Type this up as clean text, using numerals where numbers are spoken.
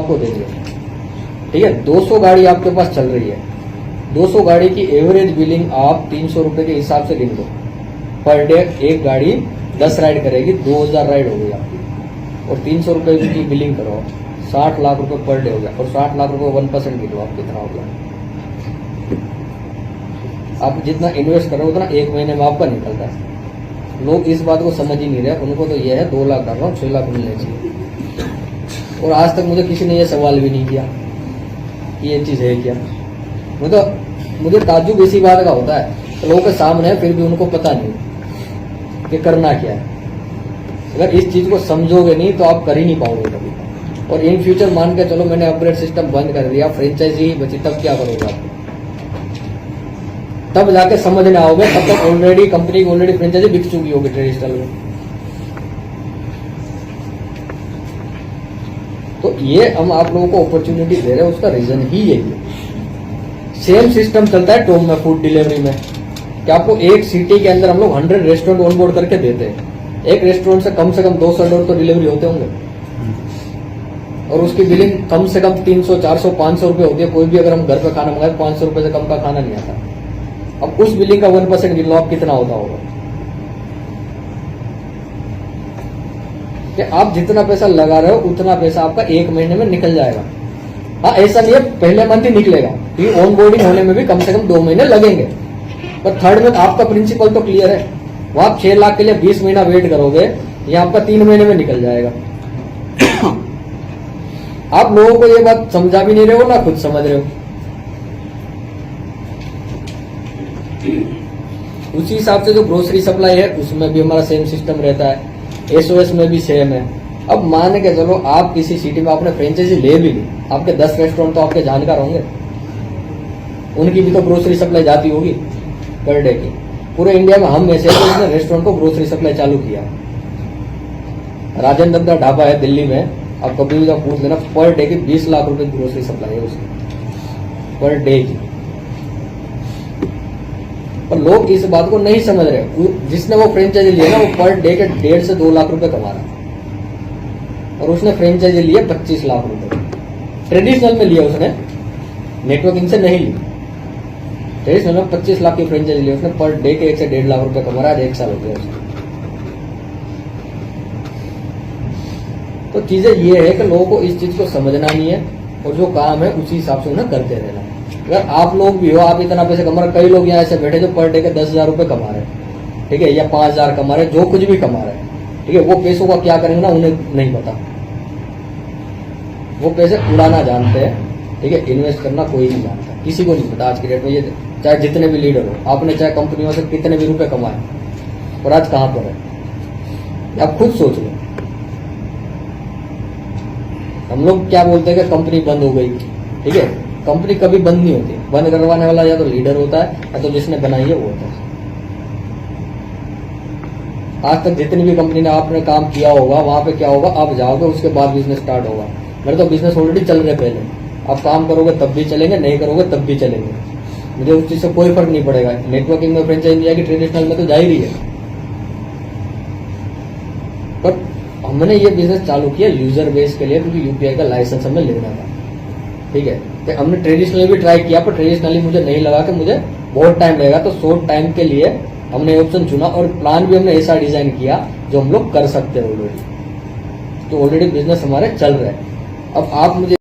आपको दे दिया, ठीक है। 200 गाड़ी आपके पास चल रही है, 200 गाड़ी की एवरेज बिलिंग आप 300 रुपए के हिसाब से गिन दो। पर डे एक गाड़ी 10 राइड करेगी, 2000 राइड हो गई आपकी, और 300 रुपए की बिलिंग करो, 60 लाख रुपए पर डे हो गया। और 60 लाख रुपए 1% गिनो आप कितना हो गया। आप जितना इन्वेस्ट करो उतना एक महीने में आपका निकलता है। लोग इस बात को समझ ही नहीं रहे, उनको तो यह है 2 लाख कर रहा हूँ 6 लाख मिलने चाहिए। और आज तक मुझे किसी ने यह सवाल भी नहीं किया कि ये चीज है क्या। मुझे ताज्जुब इसी बात का होता है, तो लोगों के सामने है फिर भी उनको पता नहीं कि करना क्या है। अगर इस चीज को समझोगे नहीं तो आप कर ही नहीं पाओगे कभी। और इन फ्यूचर मान के चलो मैंने अपग्रेड सिस्टम बंद कर दिया, फ्रेंचाइजी बची, तब क्या करोगे आप? तब जाके समझने आओगे, तब तक ऑलरेडी कंपनी की ऑलरेडी फ्रेंचाइजी बिक चुकी होगी ट्रेडिशनल में। तो ये हम आप लोगों को अपॉर्चुनिटी दे रहे हैं, उसका रीजन ही यही है। सेम सिस्टम चलता है टोम में, फूड डिलीवरी में, कि आपको एक सिटी के अंदर हम लोग 100 रेस्टोरेंट ऑनबोर्ड करके देते हैं। एक रेस्टोरेंट से कम 200 डोर तो डिलीवरी होते होंगे, और उसकी बिलिंग कम से कम 300, 400, 500 रुपए होती है। कोई भी अगर हम घर पे खाना मंगाए 500 रुपए से कम का खाना नहीं आता। अब उस बिलिंग का 1% गिन लो आप, कितना होता होगा। कि आप जितना पैसा लगा रहे हो उतना पैसा आपका एक महीने में निकल जाएगा। हाँ, ऐसा नहीं है पहले मंथ ही निकलेगा, क्योंकि ऑन बोर्डिंग होने में भी कम से कम 2 महीने लगेंगे। पर थर्ड मंथ आपका प्रिंसिपल तो क्लियर है, वो आप 6 लाख के लिए 20 महीना वेट करोगे, ये आपका 3 महीने में निकल जाएगा। आप लोगों को ये बात समझा भी नहीं रहे हो, ना खुद समझ रहे हो। उसी हिसाब से जो ग्रोसरी सप्लाई है उसमें भी हमारा सेम सिस्टम रहता है, एसओएस में भी सेम है। अब मान के चलो आप किसी सिटी में आपने फ्रेंचाइजी ले भी ली, आपके 10 रेस्टोरेंट तो आपके जानकार होंगे, उनकी भी तो ग्रोसरी सप्लाई जाती होगी पर डे की। पूरे इंडिया में हम ऐसे इसने रेस्टोरेंट को ग्रोसरी सप्लाई चालू किया। राजेंद्र का ढाबा है दिल्ली में, आप कभी भी पूछ लेना, पर डे की 20 लाख रुपए की ग्रोसरी सप्लाई है उसकी, पर डे की। पर लोग इस बात को नहीं समझ रहे। जिसने वो फ्रेंचाइजी लिया ना, वो पर डे के 1.5 से 2 लाख रुपए कमा रहा है, और उसने फ्रेंचाइजी लिया 25 लाख रुपए। ट्रेडिशनल में लिया उसने, नेटवर्किंग से नहीं ली। ट्रेडिशनल में 25 लाख की फ्रेंचाइजी लिया उसने, पर डे के 1 से 1.5 लाख रुपए कमा रहा है। 1 साल हो गया उसको। तो चीजें ये है कि लोगों को इस चीज को समझना नहीं है, और जो काम है उसी हिसाब से उन्हें करते रहना। अगर आप लोग भी हो, आप इतना पैसे कमा रहे, कई लोग यहाँ ऐसे बैठे जो पर डे के 10,000 रुपए कमा रहे हैं, ठीक है, या 5,000 कमा रहे, जो कुछ भी कमा रहे हैं, ठीक है, वो पैसों का क्या करेंगे ना उन्हें नहीं पता। वो पैसे उड़ाना जानते हैं, ठीक है, इन्वेस्ट करना कोई नहीं जानता, किसी को नहीं पता आज की डेट में। ये चाहे जितने भी लीडर हो, आपने चाहे कंपनियों से कितने भी रुपए कमाए, और आज कहां पर है आप खुद सोच लो। हम लोग क्या बोलते हैं कि कंपनी बंद हो गई, ठीक है, कंपनी कभी बंद नहीं होती। बंद करवाने वाला या तो लीडर होता है, या तो जिसने बनाई है वो होता है। आज तक जितनी भी कंपनी ने आपने काम किया होगा, वहां पे क्या होगा, आप जाओगे उसके बाद बिजनेस स्टार्ट होगा। मेरे तो बिजनेस ऑलरेडी चल रहे पहले, आप काम करोगे तब भी चलेंगे, नहीं करोगे तब भी चलेंगे, मुझे उस चीज से कोई फर्क नहीं पड़ेगा। नेटवर्किंग में फ्रेंचाइजी जाएगी, ट्रेडिशनल में तो जा ही रही है। पर हमने ये बिजनेस चालू किया यूजर बेस के लिए, क्योंकि यूपीआई का लाइसेंस हमें लेना था, ठीक है। तो हमने ट्रेडिशनली भी ट्राई किया, पर ट्रेडिशनली मुझे नहीं लगा कि मुझे बहुत टाइम लगेगा, तो शॉर्ट टाइम के लिए हमने ऑप्शन चुना, और प्लान भी हमने ऐसा डिजाइन किया जो हम लोग कर सकते हैं ऑलरेडी। तो ऑलरेडी बिजनेस हमारे चल रहे हैं। अब आप मुझे